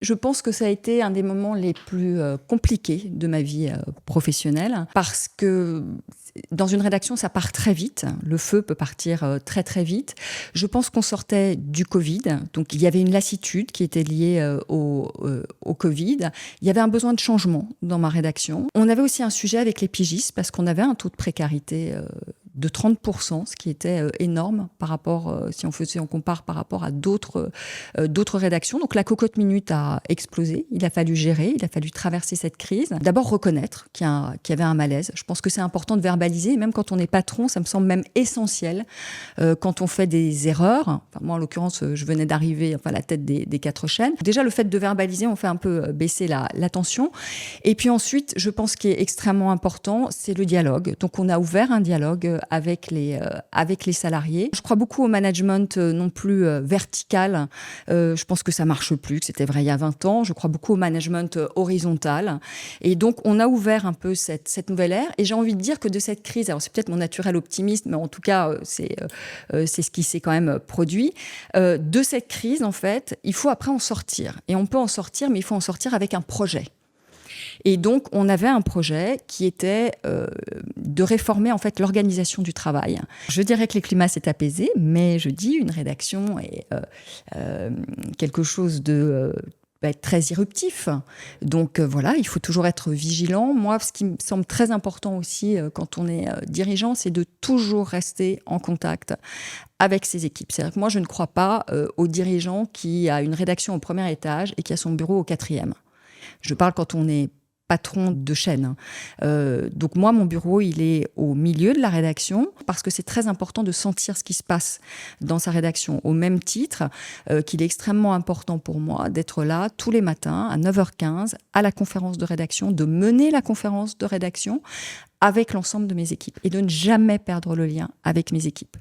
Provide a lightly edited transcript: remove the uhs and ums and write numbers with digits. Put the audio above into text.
Je pense que ça a été un des moments les plus compliqués de ma vie professionnelle parce que dans une rédaction, ça part très vite. Le feu peut partir très très vite. Je pense qu'on sortait du Covid, donc il y avait une lassitude qui était liée au Covid. Il y avait un besoin de changement dans ma rédaction. On avait aussi un sujet avec les pigistes parce qu'on avait un taux de précarité de 30%, ce qui était énorme par rapport, si on compare par rapport à d'autres rédactions. Donc la cocotte minute a explosé. Il a fallu gérer, il a fallu traverser cette crise. D'abord reconnaître qu'il y avait un malaise. Je pense que c'est important de verbaliser. Même quand on est patron, ça me semble même essentiel quand on fait des erreurs. Enfin, moi, en l'occurrence, je venais d'arriver à la tête des 4 chaînes. Déjà, le fait de verbaliser, on fait un peu baisser la tension. Et puis ensuite, je pense qu'il est extrêmement important, c'est le dialogue. Donc on a ouvert un dialogue avec les salariés. Je crois beaucoup au management non plus vertical. Je pense que ça marche plus, que c'était vrai il y a 20 ans. Je crois beaucoup au management horizontal. Et donc, on a ouvert un peu cette nouvelle ère. Et j'ai envie de dire que de cette crise, alors c'est peut-être mon naturel optimiste, mais en tout cas, c'est ce qui s'est quand même produit. De cette crise, en fait, il faut après en sortir. Et on peut en sortir, mais il faut en sortir avec un projet. Et donc, on avait un projet qui était de réformer en fait l'organisation du travail. Je dirais que le climat s'est apaisé, mais je dis une rédaction est quelque chose de très irruptif. Donc voilà, il faut toujours être vigilant. Moi, ce qui me semble très important aussi quand on est dirigeant, c'est de toujours rester en contact avec ses équipes. C'est-à-dire que moi, je ne crois pas au dirigeant qui a une rédaction au premier étage et qui a son bureau au 4e. Je parle quand on est patron de chaîne. Donc moi, mon bureau, il est au milieu de la rédaction parce que c'est très important de sentir ce qui se passe dans sa rédaction. Au même titre qu'il est extrêmement important pour moi d'être là tous les matins à 9h15 à la conférence de rédaction, de mener la conférence de rédaction avec l'ensemble de mes équipes et de ne jamais perdre le lien avec mes équipes.